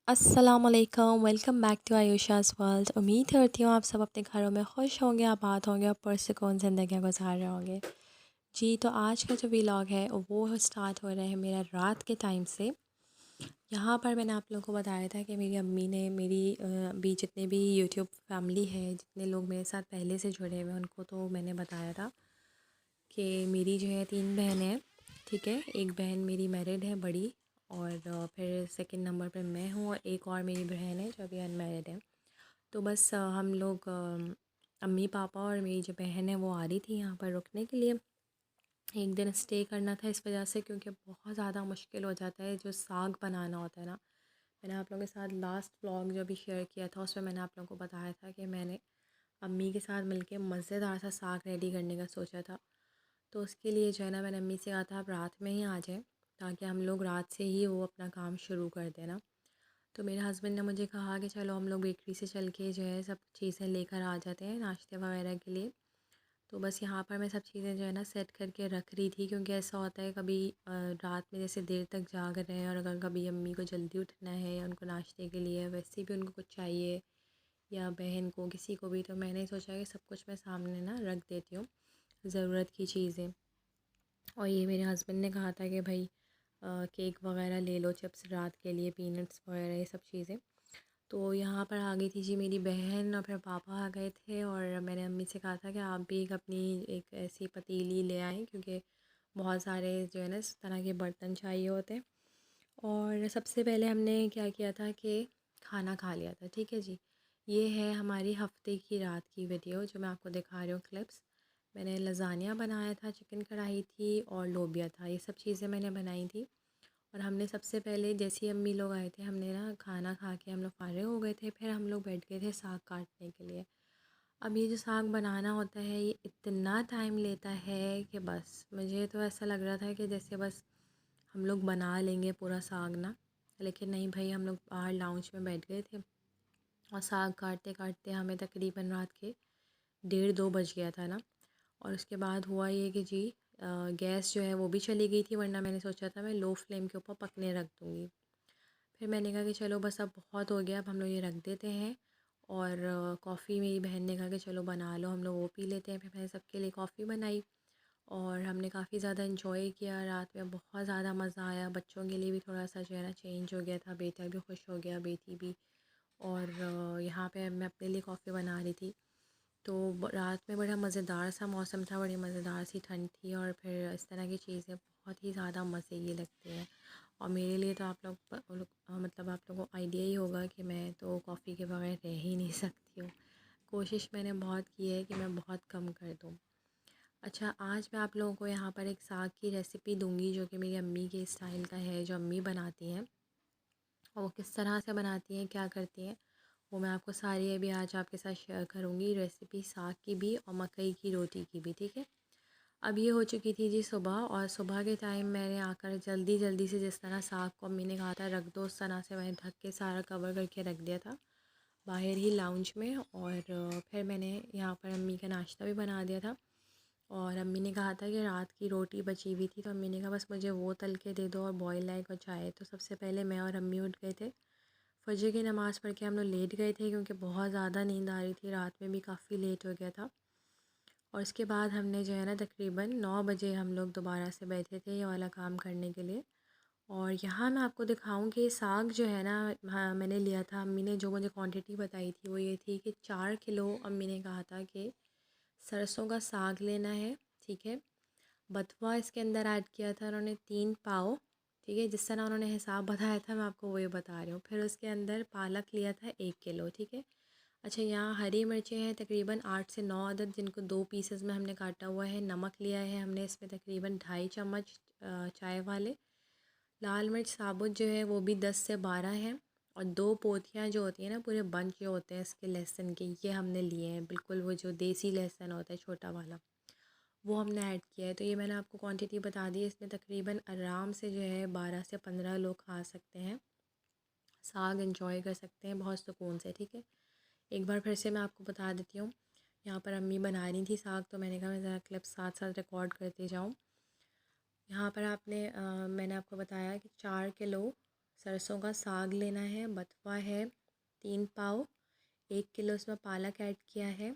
अस्सलामुअलैकुम, welcome back to आयुषास world. उम्मीद करती हूँ आप सब अपने घरों में खुश होंगे, आबाद होंगे और पुरसुकून ज़िंदगी गुजार रहे होंगे। जी, तो आज का जो व्लॉग है वो स्टार्ट हो रहा है मेरा रात के टाइम से। यहाँ पर मैंने आप लोगों को बताया था कि मेरी अम्मी ने मेरी भी जितने भी यूट्यूब फैमिली है, जितने लोग मेरे साथ पहले से जुड़े हुए हैं उनको तो मैंने बताया था कि मेरी जो है 3 बहनें हैं। ठीक है, एक बहन मेरी मैरिड है बड़ी, और फिर सेकंड नंबर पे मैं हूँ और एक और मेरी बहन है जो अभी अनमैरिड है। तो बस हम लोग अम्मी पापा और मेरी जो बहन है वो आ रही थी यहाँ पर रुकने के लिए। एक दिन स्टे करना था इस वजह से, क्योंकि बहुत ज़्यादा मुश्किल हो जाता है जो साग बनाना होता है ना। मैंने आप लोगों के साथ लास्ट व्लॉग जो भी शेयर किया था उसमें मैंने आप लोगों को बताया था कि मैंने अम्मी के साथ मिलके मज़ेदार सा साग रेडी करने का सोचा था। तो उसके लिए जो है ना मैंने अम्मी से कहा था आप रात में ही आ जाएं, ताकि हम लोग रात से ही वो अपना काम शुरू कर देना। तो मेरे हस्बैंड ने मुझे कहा कि चलो हम लोग बेकरी से चल के जो है सब चीज़ें लेकर आ जाते हैं नाश्ते वगैरह के लिए। तो बस यहाँ पर मैं सब चीज़ें जो है ना सेट करके रख रही थी, क्योंकि ऐसा होता है कभी रात में जैसे देर तक जाग रहे हैं और अगर कभी अम्मी को जल्दी उठना है या उनको नाश्ते के लिए वैसे भी उनको कुछ चाहिए या बहन को किसी को भी, तो मैंने सोचा कि सब कुछ मैं सामने ना रख देती हूँ, ज़रूरत की चीज़ें। और ये मेरे हस्बैंड ने कहा था कि भाई केक वगैरह ले लो, चिप्स रात के लिए, पीनट्स वगैरह ये सब चीज़ें। तो यहाँ पर आ गई थी जी मेरी बहन और फिर पापा आ गए थे, और मैंने अम्मी से कहा था कि आप भी एक अपनी एक ऐसी पतीली ले आएँ, क्योंकि बहुत सारे जो है ना इस तरह के बर्तन चाहिए होते हैं। और सबसे पहले हमने क्या किया था कि खाना खा लिया था। ठीक है जी, ये है हमारी हफ्ते की रात की वीडियो जो मैं आपको दिखा रही हूँ क्लिप्स। मैंने लज़ानिया बनाया था, चिकन कढ़ाई थी और लोबिया था, ये सब चीज़ें मैंने बनाई थी। और हमने सबसे पहले जैसे ही अम्मी लोग आए थे हमने ना खाना खा के हम लोग फारिग हो गए थे, फिर हम लोग बैठ गए थे साग काटने के लिए। अब ये जो साग बनाना होता है ये इतना टाइम लेता है कि बस मुझे तो ऐसा लग रहा था कि जैसे बस हम लोग बना लेंगे पूरा साग ना। लेकिन नहीं भाई, हम लोग बाहर लाउंज में बैठ गए थे और साग काटते काटते हमें तकरीबन रात के 1:30-2 बज गया था ना। और उसके बाद हुआ ये कि जी गैस जो है वो भी चली गई थी, वरना मैंने सोचा था मैं लो फ्लेम के ऊपर पकने रख दूँगी। फिर मैंने कहा कि चलो बस अब बहुत हो गया, अब हम लोग ये रख देते हैं। और कॉफ़ी मेरी बहन ने कहा कि चलो बना लो, हम लोग वो पी लेते हैं। फिर मैंने सबके लिए कॉफ़ी बनाई और हमने काफ़ी ज़्यादा इन्जॉय किया रात में, बहुत ज़्यादा मज़ा आया। बच्चों के लिए भी थोड़ा सा जो है ना चेंज हो गया था, बेटा भी खुश हो गया, बेटी भी। और यहाँ पे मैं अपने लिए कॉफ़ी बना रही थी। तो रात में बड़ा मज़ेदार सा मौसम था, बड़ी मज़ेदार सी ठंड थी, और फिर इस तरह की चीज़ें बहुत ही ज़्यादा मज़े की लगती हैं। और मेरे लिए तो आप लोग मतलब आप लोगों को आइडिया ही होगा कि मैं तो कॉफ़ी के बगैर रह ही नहीं सकती हूँ। कोशिश मैंने बहुत की है कि मैं बहुत कम कर दूँ। अच्छा, आज मैं आप लोगों को यहाँ पर एक साग की रेसिपी दूँगी जो कि मेरी अम्मी के स्टाइल का है, जो अम्मी बनाती हैं। और वो किस तरह से बनाती हैं, क्या करती हैं, वो मैं आपको सारी अभी आज आपके साथ शेयर करूँगी, रेसिपी साग की भी और मकई की रोटी की भी। ठीक है, अब ये हो चुकी थी जी सुबह, और सुबह के टाइम मैंने आकर जल्दी जल्दी से जिस तरह साग को अम्मी ने कहा था रख दो, उस तरह से मैंने ढक के सारा कवर करके रख दिया था बाहर ही लाउंज में। और फिर मैंने यहाँ पर अम्मी का नाश्ता भी बना दिया था। और अम्मी ने कहा था कि रात की रोटी बची हुई थी, तो अम्मी ने कहा बस मुझे वो तल के दे दो और बॉयल एग और चाय। तो सबसे पहले मैं और अम्मी उठ गए थे, फजर की नमाज़ पढ़ के हम लोग लेट गए थे, क्योंकि बहुत ज़्यादा नींद आ रही थी, रात में भी काफ़ी लेट हो गया था। और उसके बाद हमने जो है ना तकरीबन 9 बजे हम लोग दोबारा से बैठे थे ये वाला काम करने के लिए। और यहाँ मैं आपको दिखाऊं कि साग जो है ना, हाँ मैंने लिया था, अम्मी ने जो मुझे क्वांटिटी बताई थी वो ये थी कि 4 किलो अम्मी ने कहा था कि सरसों का साग लेना है। ठीक है, बथुआ इसके अंदर ऐड किया था उन्होंने 3 पाव। ठीक है, जिस तरह उन्होंने हिसाब बताया था मैं आपको वही बता रही हूँ। फिर उसके अंदर पालक लिया था 1 किलो। ठीक है, अच्छा यहाँ हरी मिर्चें हैं तकरीबन 8 से 9 अदद, जिनको 2 पीसेस में हमने काटा हुआ है। नमक लिया है हमने इसमें तकरीबन 2.5 चम्मच चाय वाले। लाल मिर्च साबुत जो है वो भी 10 से 12 हैं। और 2 पोथियाँ जो होती हैं ना, पूरे बंच जो होते हैं इसके लहसुन के, ये हमने लिए हैं, बिल्कुल वो जो देसी लहसुन होता है छोटा वाला, वो हमने ऐड किया है। तो ये मैंने आपको क्वांटिटी बता दी है। इसमें तकरीबन आराम से जो है 12 से 15 लोग खा सकते हैं, साग इंजॉय कर सकते हैं बहुत सुकून से। ठीक है, एक बार फिर से मैं आपको बता देती हूँ। यहाँ पर अम्मी बना रही थी साग, तो मैंने कहा मैं ज़रा क्लिप साथ साथ रिकॉर्ड करती जाऊँ। यहाँ पर मैंने आपको बताया कि 4 किलो सरसों का साग लेना है, बथुआ है 3 पाव, 1 किलो इसमें पालक ऐड किया है।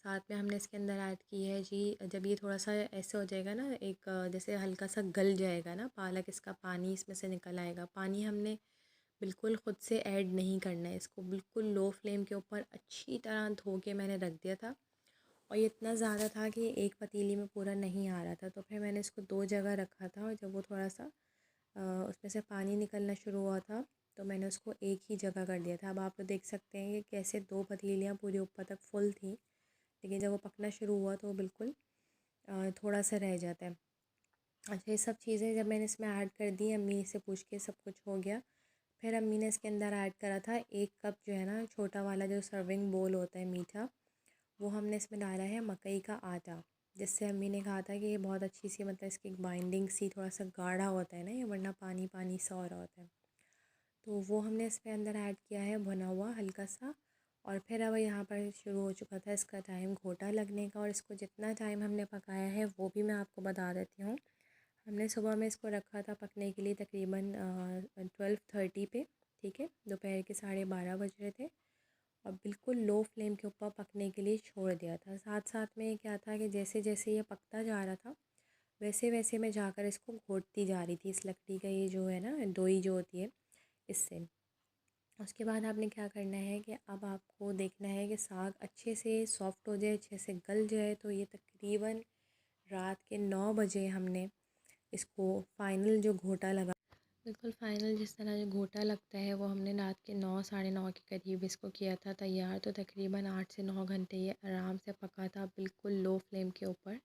साथ में हमने इसके अंदर ऐड की है जी, जब ये थोड़ा सा ऐसे हो जाएगा ना, एक जैसे हल्का सा गल जाएगा ना पालक, इसका पानी इसमें से निकल आएगा। पानी हमने बिल्कुल ख़ुद से ऐड नहीं करना है, इसको बिल्कुल लो फ्लेम के ऊपर अच्छी तरह धो के मैंने रख दिया था। और ये इतना ज़्यादा था कि एक पतीली में पूरा नहीं आ रहा था, तो फिर मैंने इसको 2 जगह रखा था। और जब वो थोड़ा सा उसमें से पानी निकलना शुरू हुआ था, तो मैंने उसको एक ही जगह कर दिया था। अब आप लोग देख सकते हैं कि कैसे 2 पतीलियाँ पूरी ऊपर तक फुल थी, लेकिन जब वो पकना शुरू हुआ तो वो बिल्कुल थोड़ा सा रह जाता है। अच्छा, ये सब चीज़ें जब मैंने इसमें ऐड कर दी, अम्मी से पूछ के सब कुछ हो गया। फिर अम्मी ने इसके अंदर ऐड करा था 1 कप जो है ना, छोटा वाला जो सर्विंग बोल होता है मीठा, वो हमने इसमें डाला है मकई का आटा। जिससे अम्मी ने कहा था कि ये बहुत अच्छी सी, मतलब इसकी बाइंडिंग सी, थोड़ा सा गाढ़ा होता है ना ये, वरना पानी पानी सा हो रहा होता है। तो वो हमने इसमें अंदर ऐड किया है भुना हुआ हल्का सा। और फिर अब यहाँ पर शुरू हो चुका था इसका टाइम घोटा लगने का। और इसको जितना टाइम हमने पकाया है वो भी मैं आपको बता देती हूँ। हमने सुबह में इसको रखा था पकने के लिए तकरीबन 12:30 पे, ठीक है, दोपहर के 12:30 बज रहे थे। और बिल्कुल लो फ्लेम के ऊपर पकने के लिए छोड़ दिया था। साथ साथ में क्या था कि जैसे जैसे ये पकता जा रहा था, वैसे वैसे मैं जाकर इसको घोटती जा रही थी, इस लकड़ी का ये जो है ना दोई जो होती है इससे। उसके बाद आपने क्या करना है कि अब आपको देखना है कि साग अच्छे से सॉफ़्ट हो जाए, अच्छे से गल जाए। तो ये तकरीबन रात के 9 बजे हमने इसको फ़ाइनल जो घोटा लगा, बिल्कुल फ़ाइनल जिस तरह जो घोटा लगता है, वो हमने रात के 9 साढ़े 9 के करीब इसको किया था तैयार। तो तकरीबन 8 से 9 घंटे ये आराम से पका था, बिल्कुल लो फ्लेम के ऊपर।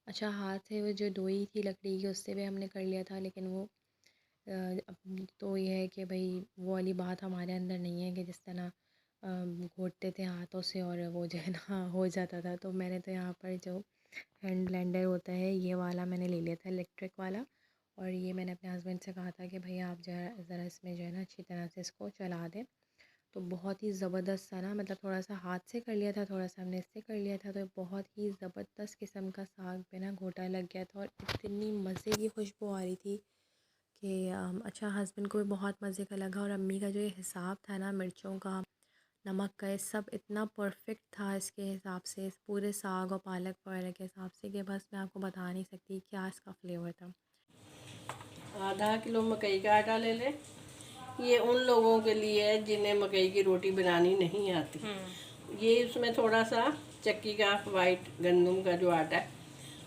अच्छा, हाथ से वो जो दोई थी लकड़ी की उससे भी हमने कर लिया था, लेकिन वो अब तो ये है कि भाई वो वाली बात हमारे अंदर नहीं है कि जिस तरह घोटते थे हाथों से और वो जो है ना हो जाता था। तो मैंने तो यहाँ पर जो हैंड ब्लेंडर होता है ये वाला मैंने ले लिया था, इलेक्ट्रिक वाला। और ये मैंने अपने हस्बैंड से कहा था कि भाई आप जो है ज़रा इसमें जो है ना अच्छी तरह से इसको चला दें। तो बहुत ही ज़बरदस्त सा ना, मतलब थोड़ा सा हाथ से कर लिया था, थोड़ा सा हमने इससे कर लिया था, तो बहुत ही ज़बरदस्त किस्म का साग पे ना घोटा लग गया था। और इतनी मज़े की खुशबू आ रही थी कि अच्छा, हस्बैंड को भी बहुत मज़े का लगा। और अम्मी का जो ये हिसाब था ना मिर्चों का, नमक का, ये सब इतना परफेक्ट था इसके हिसाब से, इस पूरे साग और पालक वगैरह के हिसाब से, कि बस मैं आपको बता नहीं सकती क्या इसका फ्लेवर था। आधा किलो मकई का आटा ले लें। ये उन लोगों के लिए है जिन्हें मकई की रोटी बनानी नहीं आती। ये उसमें थोड़ा सा चक्की का वाइट गंदम का जो आटा है,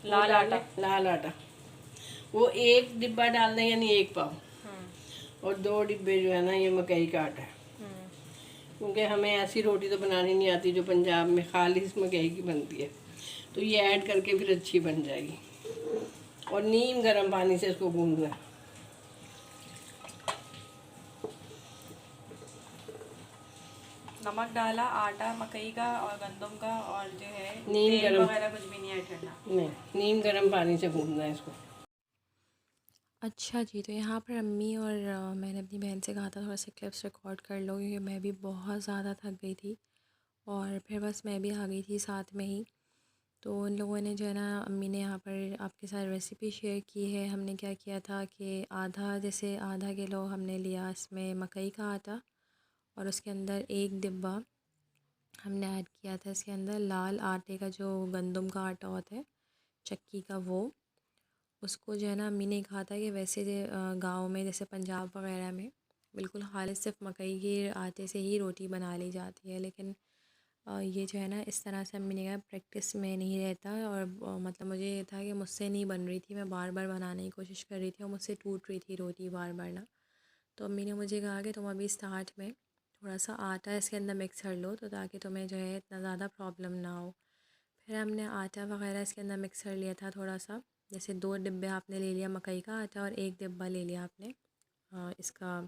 लाल आटा, लाल आटा, वो 1 डिब्बा डाल दें, यानी 1 पाव। और 2 डिब्बे जो है ना ये मकई का आटा है। क्योंकि हमें ऐसी रोटी तो बनानी नहीं आती जो पंजाब में खालिस मकई की बनती है, तो ये ऐड करके फिर अच्छी बन जाएगी। और नीम गर्म पानी से इसको गूंदना है। नमक डाला, आटा मकई का और गंदम का, और जो है नीम तेल गरम, वगैरह कुछ भी नहीं ऐड करना। नहीं, नीम गर्म पानी से गूंदना है इसको। अच्छा जी, तो यहाँ पर अम्मी और मैंने अपनी बहन से कहा था थोड़ा सा क्लिप्स रिकॉर्ड कर लो, क्योंकि मैं भी बहुत ज़्यादा थक गई थी। और फिर बस मैं भी आ गई थी साथ में ही। तो उन लोगों ने जो है ना, अम्मी ने यहाँ पर आपके साथ रेसिपी शेयर की है। हमने क्या किया था कि आधा किलो हमने लिया इसमें मकई का आटा, और उसके अंदर 1 डिब्बा हमने ऐड किया था इसके अंदर लाल आटे का, जो गंदम का आटा होता है चक्की का, वो। उसको जो है ना, अम्मी ने कहा था कि वैसे गाँव में जैसे पंजाब वगैरह में बिल्कुल खालिस सिर्फ मकई के आटे से ही रोटी बना ली जाती है, लेकिन ये जो है ना इस तरह से अम्मी ने कहा प्रैक्टिस में नहीं रहता। और मतलब मुझे ये था कि मुझसे नहीं बन रही थी, मैं बार बार बनाने की कोशिश कर रही थी और मुझसे टूट रही थी रोटी बार बार ना। तो अम्मी ने मुझे कहा कि तुम अभी स्टार्ट में थोड़ा सा आटा इसके अंदर मिक्स कर लो, तो ताकि तुम्हें जो है इतना ज़्यादा प्रॉब्लम ना हो। फिर हमने आटा वगैरह इसके अंदर मिक्स कर लिया था थोड़ा सा, जैसे 2 डिब्बे आपने ले लिया मकई का आटा और 1 डिब्बा ले लिया आपने इसका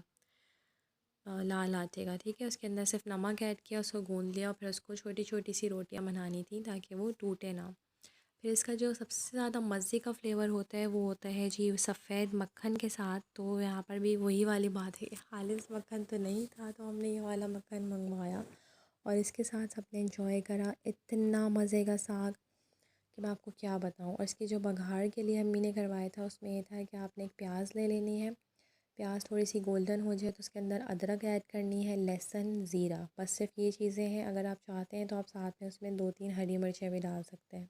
लाल आटे का, ठीक है। उसके अंदर सिर्फ नमक ऐड किया, उसको गूंद लिया, और फिर उसको छोटी छोटी सी रोटियां बनानी थी ताकि वो टूटे ना। फिर इसका जो सबसे ज़्यादा मज़े का फ्लेवर होता है वो होता है जी सफ़ेद मक्खन के साथ। तो यहाँ पर भी वही वाली बात है, खालिस मक्खन तो नहीं था, तो हमने ये वाला मक्खन मंगवाया और इसके साथ सबने एंजॉय करा। इतना मज़े का साग कि मैं आपको क्या बताऊँ। और इसकी जो बघार के लिए अम्मी ने करवाया था, उसमें ये था कि आपने एक प्याज ले लेनी है, प्याज थोड़ी सी गोल्डन हो जाए तो उसके अंदर अदरक ऐड करनी है, लहसुन, ज़ीरा, बस सिर्फ ये चीज़ें हैं। अगर आप चाहते हैं तो आप साथ में उसमें 2-3 हरी मिर्चें भी डाल सकते हैं।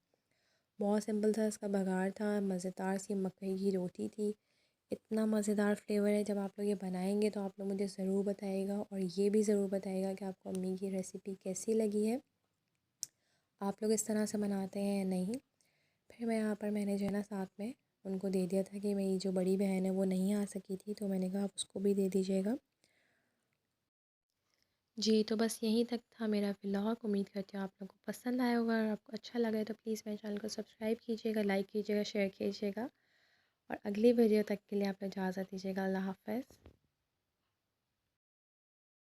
बहुत सिंपल सा इसका बघार था। मज़ेदार सी मकई की रोटी थी। इतना मज़ेदार फ्लेवर है। जब आप लोग ये बनाएंगे तो आप लोग मुझे ज़रूर बताइएगा, और ये भी ज़रूर बताइएगा कि आपको अम्मी की रेसिपी कैसी लगी है, आप लोग इस तरह से बनाते हैं या नहीं। फिर मैं यहाँ पर मैंने जो है ना साथ में उनको दे दिया था कि मेरी जो बड़ी बहन है वो नहीं आ सकी थी, तो मैंने कहा आप उसको भी दे दीजिएगा। जी, तो बस यहीं तक था मेरा व्लॉग। उम्मीद करती हूँ आप लोगों को पसंद आया होगा, और आपको अच्छा लगा है तो प्लीज़ मेरे चैनल को सब्सक्राइब कीजिएगा, लाइक कीजिएगा, शेयर कीजिएगा, और अगली वीडियो तक के लिए आप इजाज़त दीजिएगा। अल्लाह हाफ़िज़।